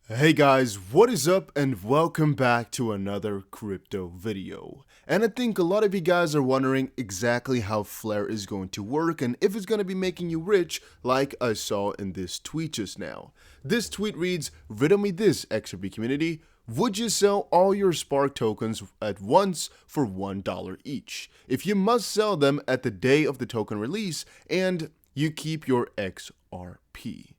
Hey guys, what is up and welcome back to another crypto video. And I think a lot of you guys are wondering exactly how Flare is going to work and if it's going to be making you rich like I saw in this tweet just now. This tweet reads, riddle me this XRP community, would you sell all your Spark tokens at once for $1 each? If you must sell them at the day of the token release and you keep your XRP.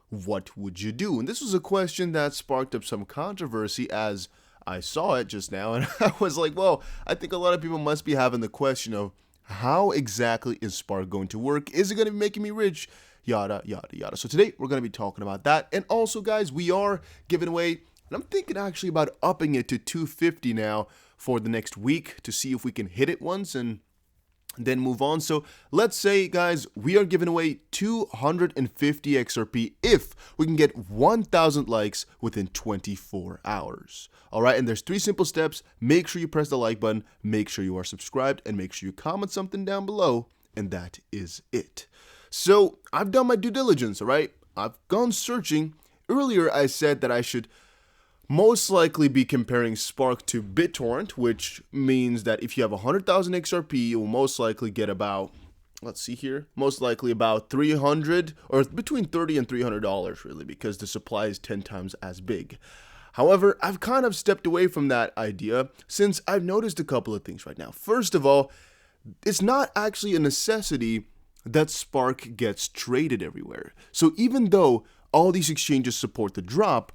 What would you do? And this was a question that sparked up some controversy as I saw it just now, and I was like, well, I think a lot of people must be having the question of how exactly is Spark going to work? Is it going to be making me rich? Yada, yada, yada. So today we're going to be talking about that. And also, guys, we are giving away, and I'm thinking actually about upping it to 250 now for the next week to see if we can hit it once and then move on. So let's say, guys, we are giving away 250 XRP if we can get 1,000 likes within 24 hours. All right, and there's 3 simple steps. Make sure you press the like button, make sure you are subscribed, and make sure you comment something down below, and that is it. So I've done my due diligence, all right? I've gone searching. Earlier, I said that I should most likely be comparing Spark to BitTorrent, which means that if you have 100,000 XRP, you will most likely get about, let's see here, most likely about 300 or between $30 and $300 really, because the supply is 10 times as big. However, I've kind of stepped away from that idea since I've noticed a couple of things right now. First of all, it's not actually a necessity that Spark gets traded everywhere. So even though all these exchanges support the drop,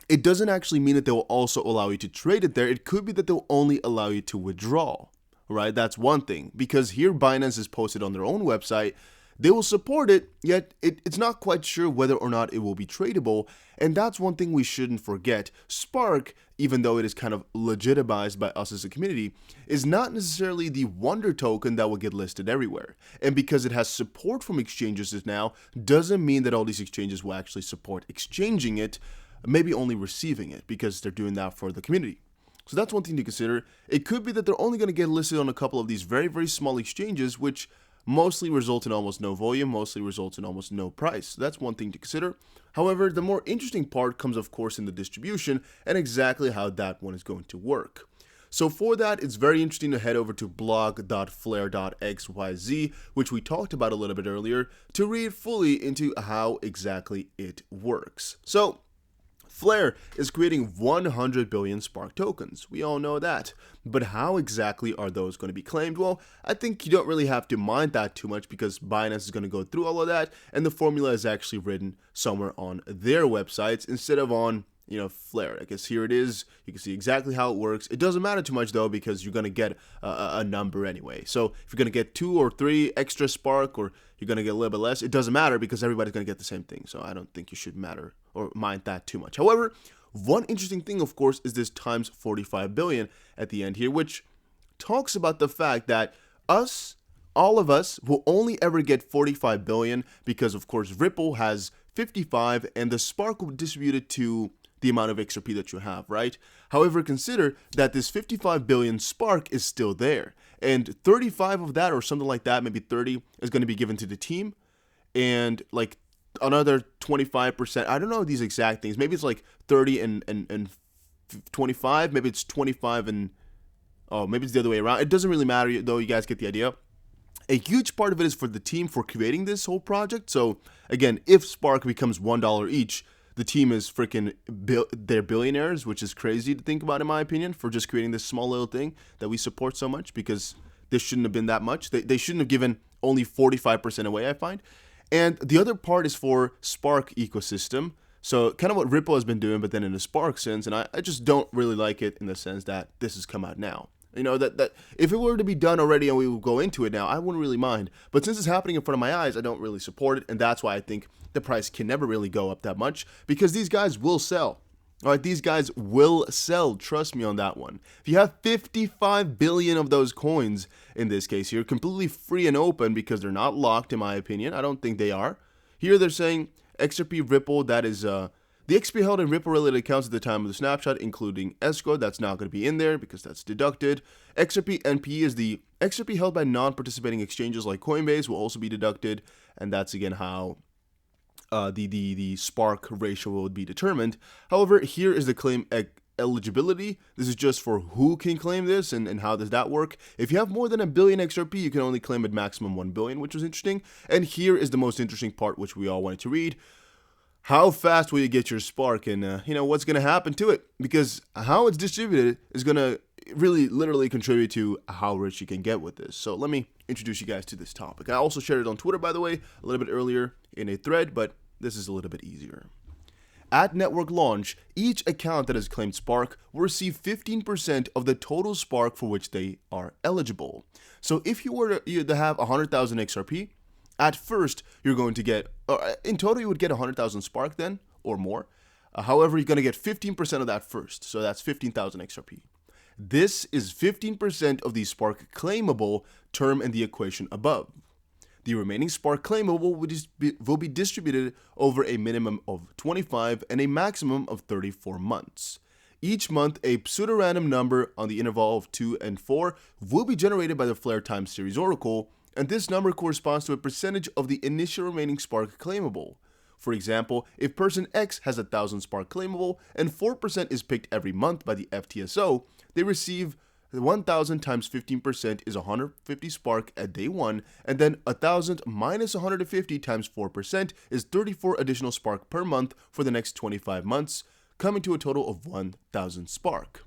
it doesn't actually mean that they will also allow you to trade it there. It could be that they'll only allow you to withdraw, right? That's one thing. Because here Binance is posted on their own website. They will support it, yet it's not quite sure whether or not it will be tradable. And that's one thing we shouldn't forget. Spark, even though it is kind of legitimized by us as a community, is not necessarily the wonder token that will get listed everywhere. And because it has support from exchanges now, doesn't mean that all these exchanges will actually support exchanging it, maybe only receiving it because they're doing that for the community. So that's one thing to consider. It could be that they're only going to get listed on a couple of these very, very small exchanges, which mostly result in almost no volume, mostly results in almost no price. So that's one thing to consider. However, the more interesting part comes, of course, in the distribution and exactly how that one is going to work. So for that, it's very interesting to head over to blog.flare.xyz, which we talked about a little bit earlier, to read fully into how exactly it works. So Flare is creating 100 billion Spark tokens. We all know that. But how exactly are those going to be claimed? Well, I think you don't really have to mind that too much because Binance is going to go through all of that, and the formula is actually written somewhere on their websites instead of on Flare. I guess here it is. You can see exactly how it works. It doesn't matter too much though because you're going to get a number anyway. So if you're going to get 2 or 3 extra Spark or you're going to get a little bit less, it doesn't matter because everybody's going to get the same thing. So I don't think you should matter or mind that too much. However, one interesting thing, of course, is this times 45 billion at the end here, which talks about the fact that all of us will only ever get 45 billion because, of course, Ripple has 55 and the Spark will distribute it to the amount of XRP that you have, right? However, consider that this 55 billion Spark is still there, and 35 of that or something like that, maybe 30, is going to be given to the team, and like another 25%, I don't know these exact things, maybe it's like 30 and 25, maybe it's 25 and, oh, maybe it's the other way around. It doesn't really matter though, you guys get the idea. A huge part of it is for the team for creating this whole project. So again, if Spark becomes $1 each, the team is freaking, they're billionaires, which is crazy to think about in my opinion, for just creating this small little thing that we support so much because this shouldn't have been that much. They shouldn't have given only 45% away, I find. And the other part is for Spark ecosystem. So kind of what Ripple has been doing, but then in a Spark sense. And I just don't really like it in the sense that this has come out now. That if it were to be done already and we would go into it now, I wouldn't really mind. But since it's happening in front of my eyes, I don't really support it. And that's why I think the price can never really go up that much because these guys will sell. All right, these guys will sell. Trust me on that one. If you have 55 billion of those coins in this case here, completely free and open because they're not locked, in my opinion. I don't think they are. Here they're saying XRP Ripple, that is the XP held in Ripple-related accounts at the time of the snapshot, including escrow, that's not going to be in there because that's deducted. XRP NP is the XRP held by non-participating exchanges like Coinbase will also be deducted, and that's again how the spark ratio will be determined. However, here is the claim eligibility. This is just for who can claim this and how does that work. If you have more than 1 billion XRP, you can only claim at maximum 1 billion, which was interesting. And here is the most interesting part, which we all wanted to read. How fast will you get your spark, and what's going to happen to it? Because how it's distributed is going to really literally contribute to how rich you can get with this. So let me introduce you guys to this topic. I also shared it on Twitter, by the way, a little bit earlier in a thread, but this is a little bit easier. At network launch, each account that has claimed Spark will receive 15% of the total Spark for which they are eligible. So if you were to have 100,000 XRP, at first you're going to get, in total you would get 100,000 Spark then, or more. However, you're going to get 15% of that first, so that's 15,000 XRP. This is 15% of the Spark claimable term in the equation above. The remaining Spark claimable will be distributed over a minimum of 25 and a maximum of 34 months. Each month, a pseudorandom number on the interval of 2 and 4 will be generated by the Flare Time Series Oracle, and this number corresponds to a percentage of the initial remaining Spark claimable. For example, if person X has 1,000 Spark claimable and 4% is picked every month by the FTSO, they receive 1,000 times 15% is 150 Spark at day 1, and then 1,000 minus 150 times 4% is 34 additional Spark per month for the next 25 months, coming to a total of 1,000 Spark.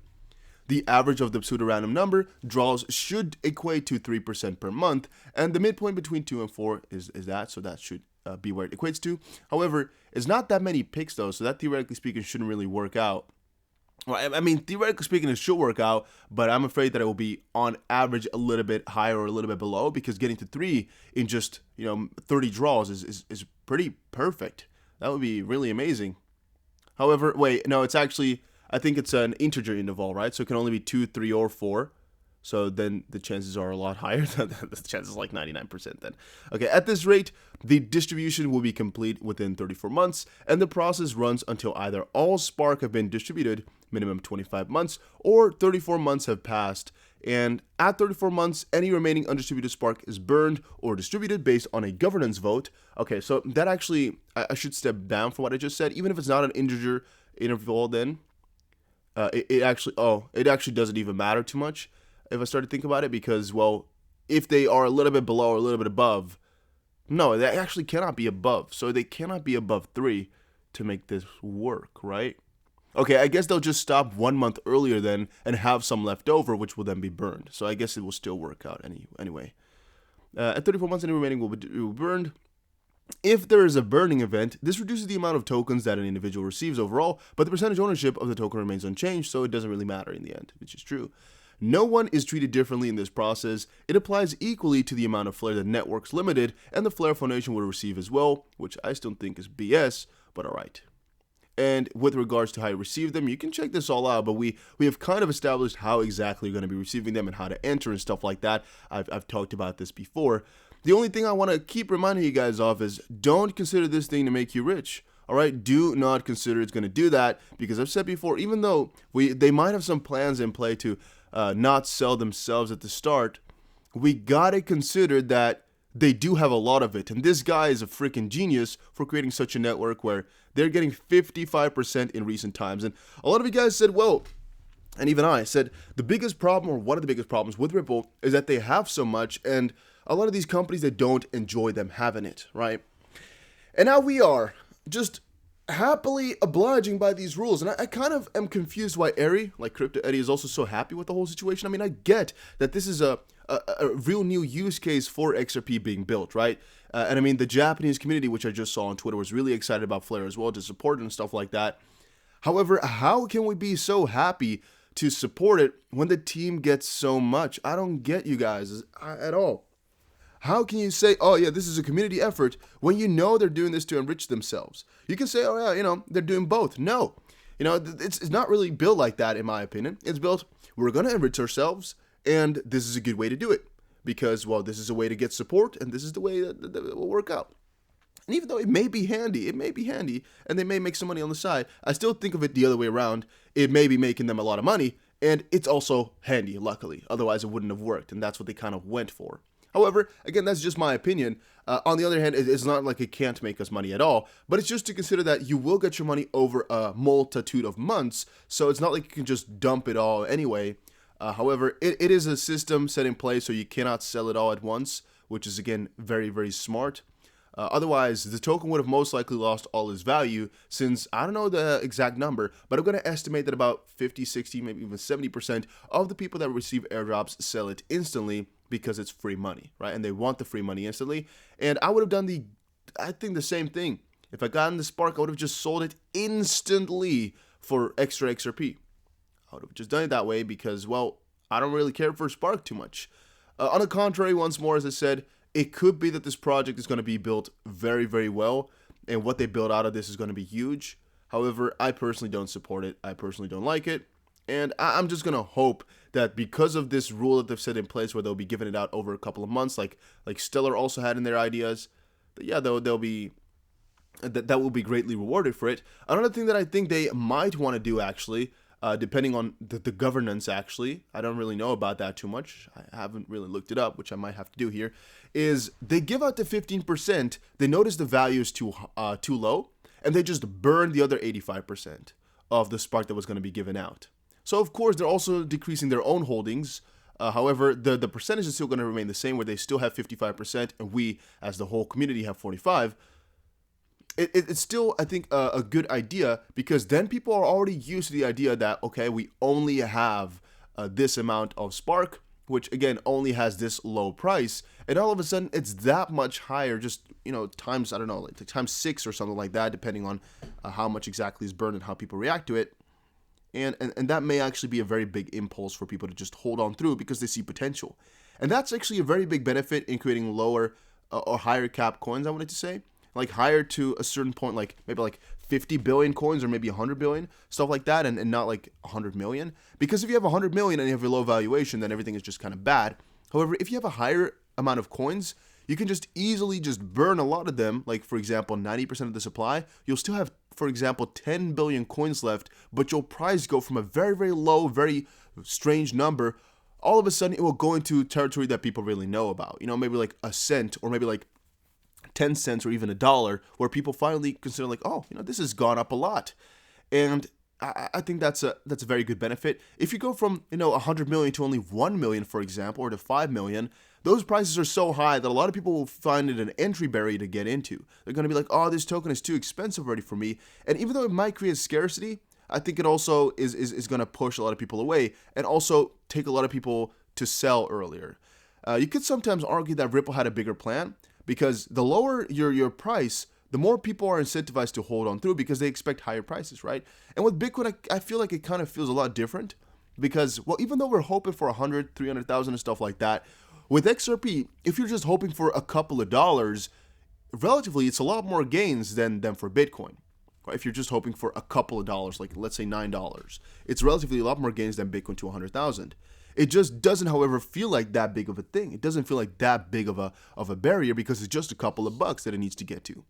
The average of the pseudorandom number draws should equate to 3% per month, and the midpoint between 2 and 4 is that, so that should be where it equates to. However, it's not that many picks though, so that theoretically speaking shouldn't really work out. Well, I mean, theoretically speaking, it should work out, but I'm afraid that it will be on average a little bit higher or a little bit below, because getting to 3 in just 30 draws is pretty perfect. That would be really amazing. However, wait, no, it's actually, I think it's an integer interval, right? So it can only be 2, 3, or 4. So then the chances are a lot higher. The chances is like 99% then. Okay, at this rate, the distribution will be complete within 34 months, and the process runs until either all Spark have been distributed, minimum 25 months, or 34 months have passed. And at 34 months, any remaining undistributed Spark is burned or distributed based on a governance vote. Okay, so that actually, I should step down from what I just said. Even if it's not an integer interval, then it actually doesn't even matter too much if I start to think about it, because, well, if they are a little bit below or a little bit above, no, they actually cannot be above. So they cannot be above 3 to make this work, right? Okay, I guess they'll just stop 1 month earlier then and have some left over, which will then be burned. So I guess it will still work out anyway. At 34 months, any remaining will be burned. If there is a burning event, this reduces the amount of tokens that an individual receives overall, but the percentage ownership of the token remains unchanged, so it doesn't really matter in the end, which is true. No one is treated differently in this process. It applies equally to the amount of Flare that Networks Limited and the Flare Foundation will receive as well, which I still think is BS, but alright. And with regards to how you receive them, you can check this all out, but we have kind of established how exactly you're going to be receiving them and how to enter and stuff like that. I've talked about this before. The only thing I want to keep reminding you guys of is don't consider this thing to make you rich. Alright, do not consider it's going to do that, because I've said before, even though they might have some plans in play to not sell themselves at the start, we gotta consider that they do have a lot of it, and this guy is a freaking genius for creating such a network where they're getting 55% in recent times. And a lot of you guys said, well, and even I said, the biggest problem, or one of the biggest problems with Ripple, is that they have so much, and a lot of these companies that don't enjoy them having it, right? And now we are just happily obliging by these rules, and I kind of am confused why Eri, like Crypto Eddie, is also so happy with the whole situation. I mean, I get that this is a real new use case for XRP being built, right? And I mean, the Japanese community, which I just saw on Twitter, was really excited about Flare as well, to support it and stuff like that. However, how can we be so happy to support it when the team gets so much? I don't get you guys at all. How can you say, oh yeah, this is a community effort, when you know they're doing this to enrich themselves? You can say, oh yeah, they're doing both. No, it's not really built like that, in my opinion. It's built, we're going to enrich ourselves, and this is a good way to do it. Because, well, this is a way to get support, and this is the way that it will work out. And even though it may be handy, and they may make some money on the side, I still think of it the other way around. It may be making them a lot of money, and it's also handy, luckily. Otherwise, it wouldn't have worked, and that's what they kind of went for. However, again, that's just my opinion. On the other hand, it's not like it can't make us money at all, but it's just to consider that you will get your money over a multitude of months, so it's not like you can just dump it all anyway. However, it is a system set in place so you cannot sell it all at once, which is, again, very, very smart. Otherwise, the token would have most likely lost all its value since, I don't know the exact number, but I'm going to estimate that about 50, 60, maybe even 70% of the people that receive airdrops sell it instantly because it's free money, right? And they want the free money instantly. And I would have done I think the same thing. If I got in the Spark, I would have just sold it instantly for extra XRP. I would have just done it that way because, well, I don't really care for Spark too much. On the contrary, once more, as I said, it could be that this project is going to be built very, very well, and what they build out of this is going to be huge. However, I personally don't support it. I personally don't like it. And I'm just going to hope that because of this rule that they've set in place where they'll be giving it out over a couple of months, like Stellar also had in their ideas, that, yeah, they'll be... that will be greatly rewarded for it. Another thing that I think they might want to do, actually, depending on the governance, actually, I don't really know about that too much. I haven't really looked it up, which I might have to do here, is they give out the 15%, they notice the value is too low, and they just burn the other 85% of the Spark that was going to be given out. So, of course, they're also decreasing their own holdings. However, the percentage is still going to remain the same, where they still have 55%, and we, as the whole community, have 45%. It's still, I think, a good idea, because then people are already used to the idea that, okay, we only have this amount of Spark, which, again, only has this low price, and all of a sudden, it's that much higher, just, times, I don't know, like times 6 or something like that, depending on how much exactly is burned and how people react to it. And that may actually be a very big impulse for people to just hold on through because they see potential. And that's actually a very big benefit in creating lower or higher cap coins, I wanted to say. Like higher to a certain point, like maybe like 50 billion coins or maybe 100 billion, stuff like that, and not like 100 million. Because if you have 100 million and you have a low valuation, then everything is just kind of bad. However, if you have a higher amount of coins, you can just easily just burn a lot of them. Like, for example, 90% of the supply. You'll still have, for example, 10 billion coins left, but your price go from a very, very low, very strange number. All of a sudden, it will go into territory that people really know about. Maybe like a cent, or maybe like 10 cents or even $1, where people finally consider like, oh, this has gone up a lot. And I think that's a very good benefit. If you go from 100 million to only 1 million, for example, or to 5 million, those prices are so high that a lot of people will find it an entry barrier to get into. They're going to be like, oh, this token is too expensive already for me. And even though it might create scarcity, I think it also is going to push a lot of people away, and also take a lot of people to sell earlier. You could sometimes argue that Ripple had a bigger plan, because the lower your price, the more people are incentivized to hold on through because they expect higher prices, right? And with Bitcoin, I feel like it kind of feels a lot different because, well, even though we're hoping for 100, 300,000 and stuff like that, with XRP, if you're just hoping for a couple of dollars, relatively, it's a lot more gains than for Bitcoin. Right? If you're just hoping for a couple of dollars, like let's say $9, it's relatively a lot more gains than Bitcoin to 100,000. It just doesn't, however, feel like that big of a thing. It doesn't feel like that big of a barrier because it's just a couple of bucks that it needs to get to.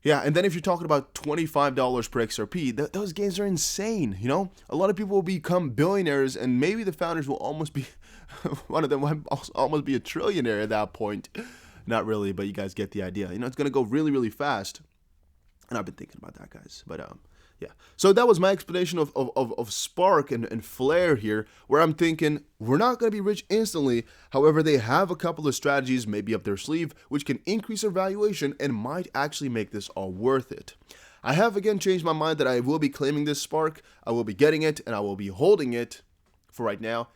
Yeah, and then if you're talking about $25 per XRP, those gains are insane, A lot of people will become billionaires, and maybe the founders will almost be, one of them will almost be a trillionaire at that point. Not really, but you guys get the idea. It's going to go really, really fast. And I've been thinking about that, guys. But, yeah, so that was my explanation of Spark and Flare here, where I'm thinking we're not going to be rich instantly. However, they have a couple of strategies maybe up their sleeve, which can increase their valuation and might actually make this all worth it. I have again changed my mind that I will be claiming this Spark. I will be getting it, and I will be holding it for right now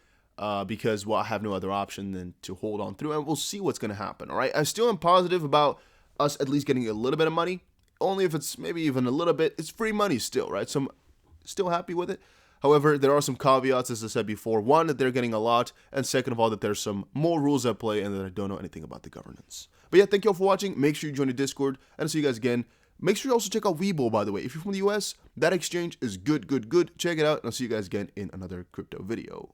because, well, I have no other option than to hold on through, and we'll see what's going to happen, all right? I still am positive about us at least getting a little bit of money. Only if it's maybe even a little bit. It's free money still, right? So I'm still happy with it. However, there are some caveats, as I said before. One, that they're getting a lot. And second of all, that there's some more rules at play and that I don't know anything about the governance. But yeah, thank you all for watching. Make sure you join the Discord. And I'll see you guys again. Make sure you also check out Webull, by the way. If you're from the US, that exchange is good. Check it out. And I'll see you guys again in another crypto video.